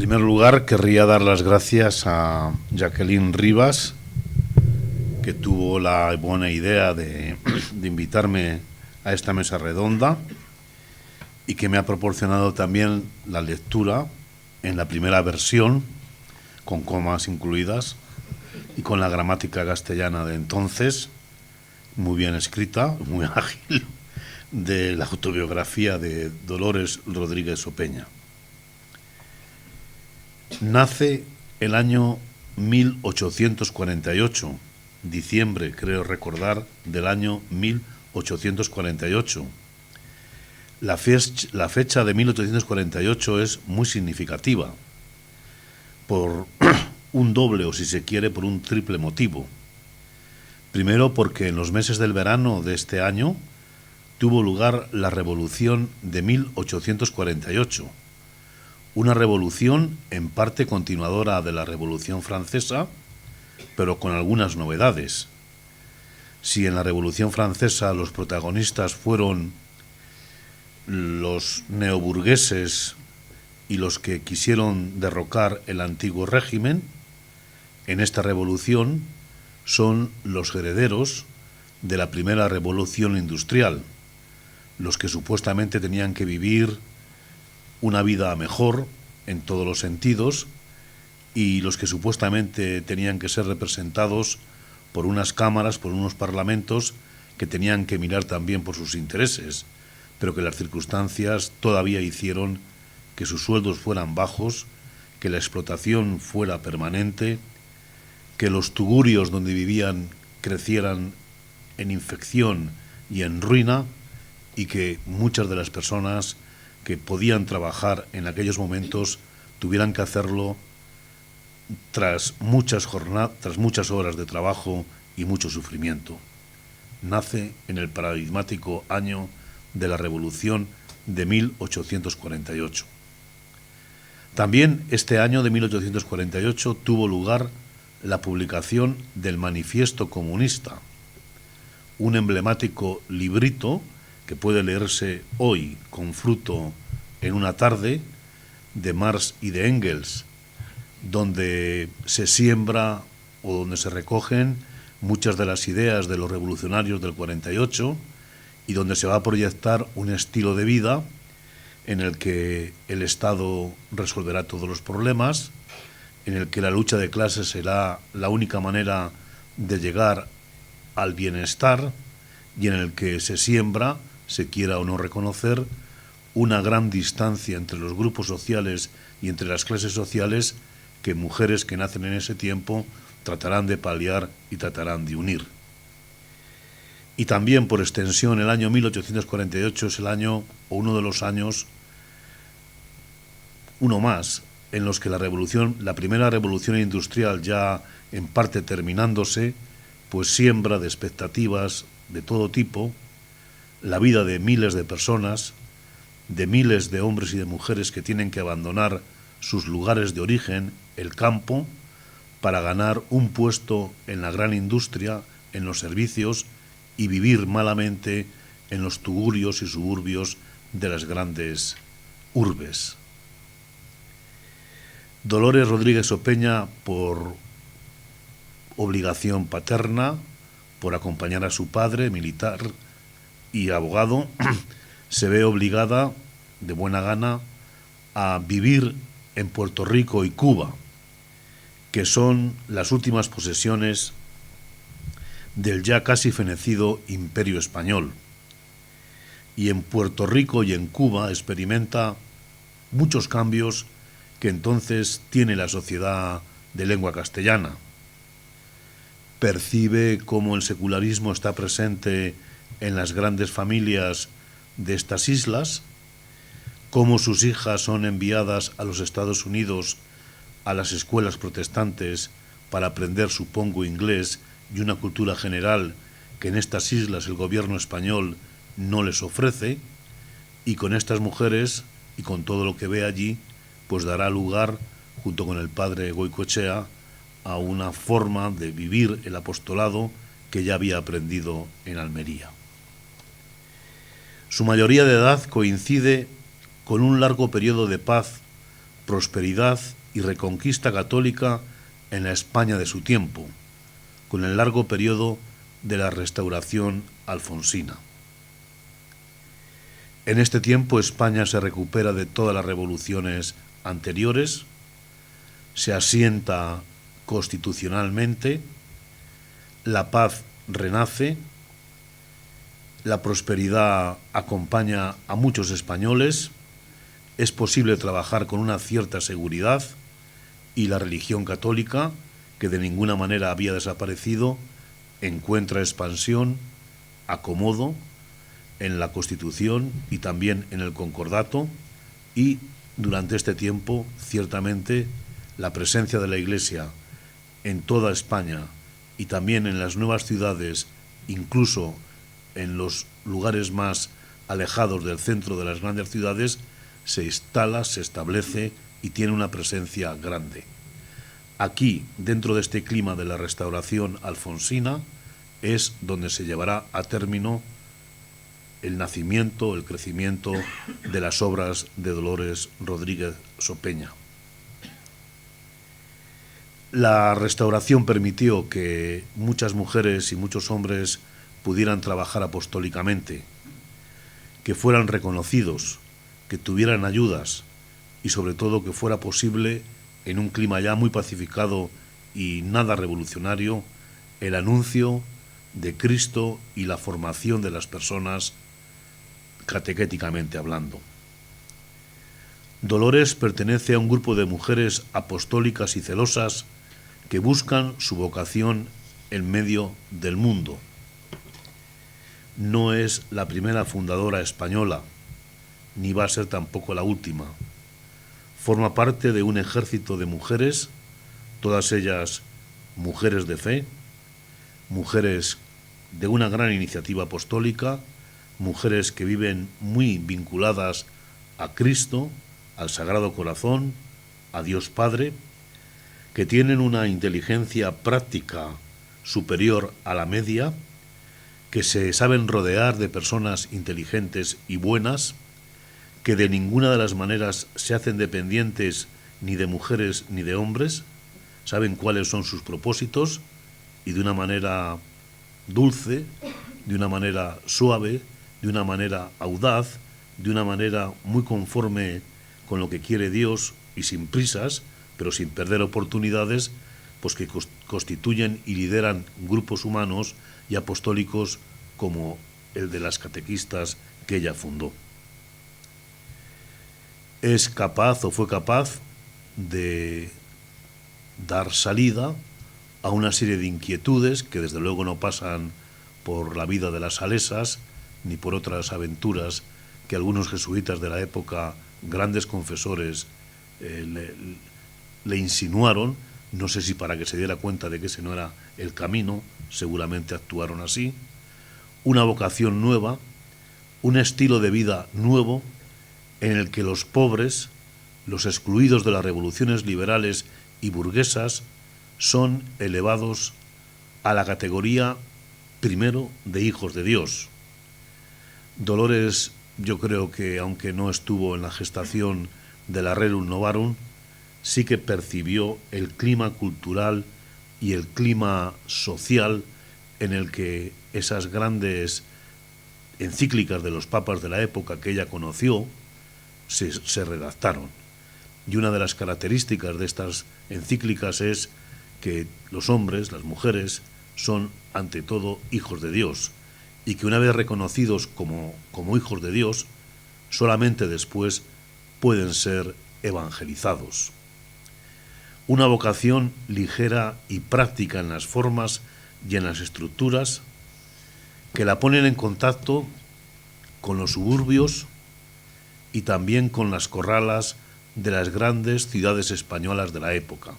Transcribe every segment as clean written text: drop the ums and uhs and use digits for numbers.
primer lugar, querría dar las gracias a Jacqueline Rivas, que tuvo la buena idea de invitarme a esta mesa redonda y que me ha proporcionado también la lectura en la primera versión, con comas incluidas, y con la gramática castellana de entonces, muy bien escrita, muy ágil, de la autobiografía de Dolores Rodríguez Opeña. Nace el año 1848, diciembre, creo recordar, del año 1848. La fecha de 1848 es muy significativa por un doble, o si se quiere, por un triple motivo. Primero, porque en los meses del verano de este año tuvo lugar la Revolución de 1848, una revolución en parte continuadora de la Revolución Francesa, pero con algunas novedades. Si en la Revolución Francesa los protagonistas fueron los neoburgueses y los que quisieron derrocar el antiguo régimen, en esta revolución son los herederos de la primera revolución industrial, los que supuestamente tenían que vivir una vida mejor en todos los sentidos y los que supuestamente tenían que ser representados por unas cámaras, por unos parlamentos que tenían que mirar también por sus intereses, pero que las circunstancias todavía hicieron que sus sueldos fueran bajos, que la explotación fuera permanente, que los tugurios donde vivían crecieran en infección y en ruina, y que muchas de las personas que podían trabajar en aquellos momentos tuvieran que hacerlo tras muchas horas de trabajo y mucho sufrimiento. Nace en el paradigmático año de la Revolución de 1848. También este año de 1848 tuvo lugar la publicación del Manifiesto Comunista, un emblemático librito que puede leerse hoy con fruto en una tarde, de Marx y de Engels, donde se siembra o donde se recogen muchas de las ideas de los revolucionarios del 48 y donde se va a proyectar un estilo de vida en el que el Estado resolverá todos los problemas, en el que la lucha de clases será la única manera de llegar al bienestar y en el que se siembra, se quiera o no reconocer, una gran distancia entre los grupos sociales y entre las clases sociales que mujeres que nacen en ese tiempo tratarán de paliar y tratarán de unir. Y también, por extensión, el año 1848 es el año, o uno de los años, uno más, en los que la primera revolución industrial, ya en parte terminándose, pues siembra de expectativas de todo tipo la vida de miles de personas, de miles de hombres y de mujeres que tienen que abandonar sus lugares de origen, el campo, para ganar un puesto en la gran industria, en los servicios, y vivir malamente en los tugurios y suburbios de las grandes urbes. Dolores Rodríguez Opeña, por obligación paterna, por acompañar a su padre, militar y abogado, se ve obligada, de buena gana, a vivir en Puerto Rico y Cuba, que son las últimas posesiones del ya casi fenecido Imperio Español. Y en Puerto Rico y en Cuba experimenta muchos cambios que entonces tiene la sociedad de lengua castellana. Percibe cómo el secularismo está presente en las grandes familias de estas islas, cómo sus hijas son enviadas a los Estados Unidos a las escuelas protestantes para aprender, supongo, inglés y una cultura general que en estas islas el gobierno español no les ofrece, y con estas mujeres y con todo lo que ve allí, pues dará lugar, junto con el padre Goicoechea, a una forma de vivir el apostolado que ya había aprendido en Almería. Su mayoría de edad coincide con un largo periodo de paz prosperidad y reconquista católica en la España de su tiempo, con el largo periodo de la Restauración alfonsina. En este tiempo España se recupera de todas las revoluciones anteriores, se asienta constitucionalmente, la paz renace, la prosperidad acompaña a muchos españoles, es posible trabajar con una cierta seguridad y la religión católica, que de ninguna manera había desaparecido, encuentra expansión, acomodo en la Constitución y también en el Concordato, y durante este tiempo, ciertamente, la presencia de la Iglesia en toda España y también en las nuevas ciudades, incluso en los lugares más alejados del centro de las grandes ciudades, se instala, se establece y tiene una presencia grande. Aquí, dentro de este clima de la Restauración alfonsina, es donde se llevará a término el nacimiento, el crecimiento de las obras de Dolores Rodríguez Sopeña. La Restauración permitió que muchas mujeres y muchos hombres pudieran trabajar apostólicamente, que fueran reconocidos, que tuvieran ayudas y sobre todo que fuera posible, en un clima ya muy pacificado y nada revolucionario, el anuncio de Cristo y la formación de las personas catequéticamente hablando. Dolores pertenece a un grupo de mujeres apostólicas y celosas que buscan su vocación en medio del mundo. No es la primera fundadora española, ni va a ser tampoco la última. Forma parte de un ejército de mujeres, todas ellas mujeres de fe, mujeres de una gran iniciativa apostólica, mujeres que viven muy vinculadas a Cristo, al Sagrado Corazón, a Dios Padre, que tienen una inteligencia práctica superior a la media, que se saben rodear de personas inteligentes y buenas, que de ninguna de las maneras se hacen dependientes ni de mujeres ni de hombres, saben cuáles son sus propósitos y de una manera dulce, de una manera suave, de una manera audaz, de una manera muy conforme con lo que quiere Dios y sin prisas, pero sin perder oportunidades, pues que constituyen y lideran grupos humanos y apostólicos como el de las catequistas que ella fundó. Es capaz o fue capaz de dar salida a una serie de inquietudes que desde luego no pasan por la vida de las salesas ni por otras aventuras que algunos jesuitas de la época, grandes confesores, le insinuaron, no sé si para que se diera cuenta de que ese no era el camino, seguramente actuaron así. Una vocación nueva, un estilo de vida nuevo en el que los pobres, los excluidos de las revoluciones liberales y burguesas, son elevados a la categoría primero de hijos de Dios. Dolores, yo creo que aunque no estuvo en la gestación de la Rerum Novarum, sí que percibió el clima cultural y el clima social en el que esas grandes encíclicas de los papas de la época que ella conoció se redactaron. Y una de las características de estas encíclicas es que los hombres, las mujeres, son ante todo hijos de Dios, y que una vez reconocidos como hijos de Dios, solamente después pueden ser evangelizados. Una vocación ligera y práctica en las formas y en las estructuras que la ponen en contacto con los suburbios y también con las corralas de las grandes ciudades españolas de la época.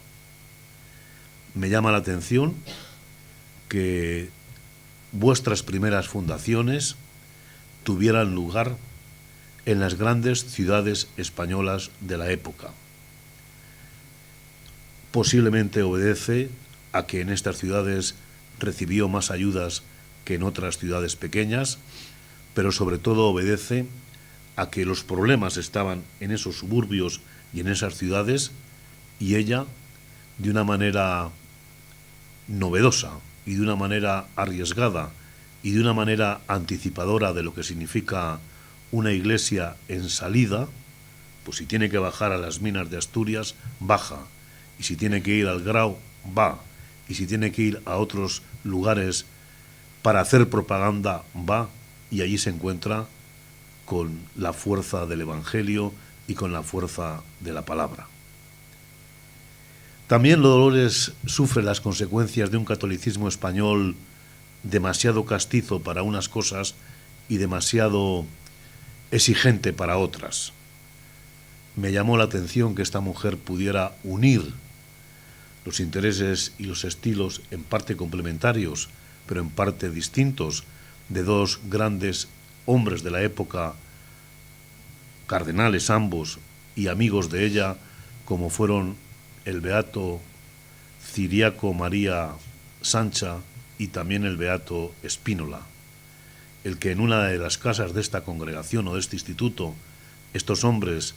Me llama la atención que vuestras primeras fundaciones tuvieran lugar en las grandes ciudades españolas de la época. Posiblemente obedece a que en estas ciudades recibió más ayudas que en otras ciudades pequeñas, pero sobre todo obedece a que los problemas estaban en esos suburbios y en esas ciudades, y ella, de una manera novedosa y de una manera arriesgada y de una manera anticipadora de lo que significa una iglesia en salida, pues si tiene que bajar a las minas de Asturias, baja, y si tiene que ir al Grau, va, y si tiene que ir a otros lugares para hacer propaganda, va, y allí se encuentra con la fuerza del Evangelio y con la fuerza de la palabra. También Dolores sufre las consecuencias de un catolicismo español demasiado castizo para unas cosas y demasiado exigente para otras. Me llamó la atención que esta mujer pudiera unir los intereses y los estilos en parte complementarios, pero en parte distintos, de dos grandes hombres de la época, cardenales ambos y amigos de ella, como fueron el beato Ciriaco María Sancha y también el beato Spínola, el que en una de las casas de esta congregación o de este instituto, estos hombres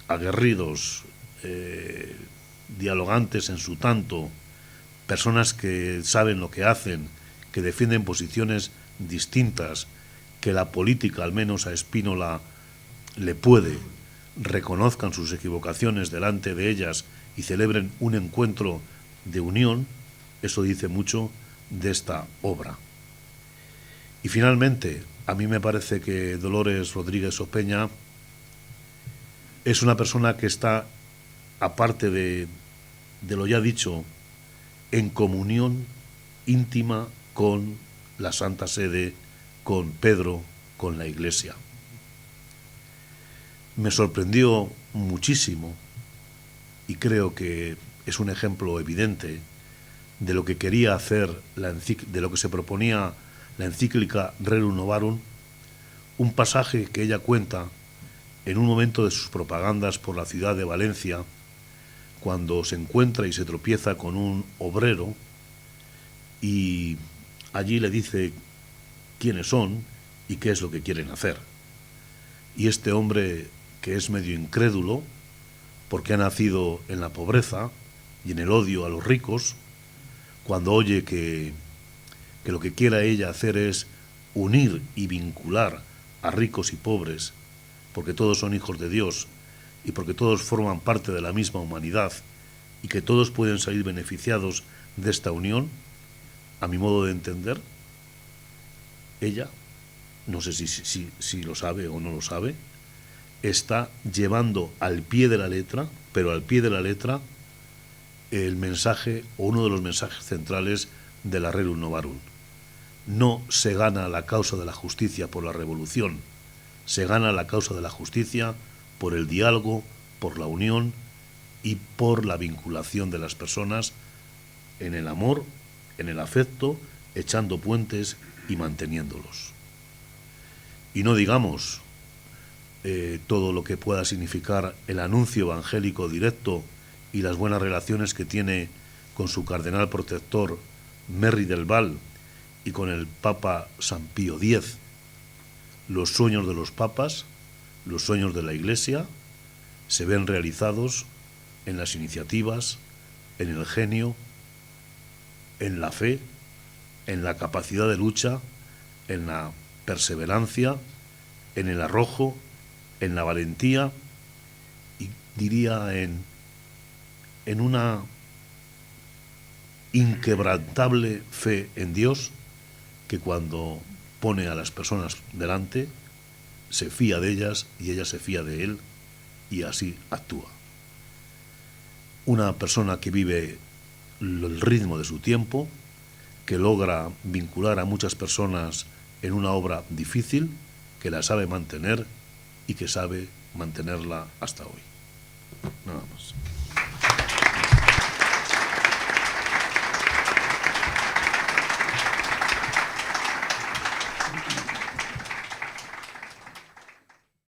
aguerridos, dialogantes en su tanto, personas que saben lo que hacen, que defienden posiciones distintas, que la política, al menos a Spínola, le puede, reconozcan sus equivocaciones delante de ellas y celebren un encuentro de unión, eso dice mucho de esta obra. Y finalmente, a mí me parece que Dolores Rodríguez Opeña es una persona que está, aparte de lo ya dicho, en comunión íntima con la Santa Sede, con Pedro, con la Iglesia. Me sorprendió muchísimo, y creo que es un ejemplo evidente de lo que quería hacer, de lo que se proponía la encíclica Rerum Novarum, un pasaje que ella cuenta en un momento de sus propagandas por la ciudad de Valencia, cuando se encuentra y se tropieza con un obrero y allí le dice quiénes son y qué es lo que quieren hacer. Y este hombre, que es medio incrédulo, porque ha nacido en la pobreza y en el odio a los ricos, cuando oye que lo que quiera ella hacer es unir y vincular a ricos y pobres, porque todos son hijos de Dios y porque todos forman parte de la misma humanidad y que todos pueden salir beneficiados de esta unión, a mi modo de entender, ella, no sé si lo sabe o no lo sabe, está llevando al pie de la letra, pero al pie de la letra, el mensaje o uno de los mensajes centrales de la Rerum Novarum. No se gana la causa de la justicia por la revolución, se gana la causa de la justicia por el diálogo, por la unión y por la vinculación de las personas en el amor, en el afecto, echando puentes y manteniéndolos. Y no digamos todo lo que pueda significar el anuncio evangélico directo y las buenas relaciones que tiene con su cardenal protector Merry del Val y con el Papa San Pío X. Los sueños de los papas, los sueños de la Iglesia, se ven realizados en las iniciativas, en el genio, en la fe, en la capacidad de lucha, en la perseverancia, en el arrojo, en la valentía y diría en una inquebrantable fe en Dios, que cuando pone a las personas delante se fía de ellas y ella se fía de él y así actúa. Una persona que vive el ritmo de su tiempo, que logra vincular a muchas personas en una obra difícil, que la sabe mantener y que sabe mantenerla hasta hoy. Nada más.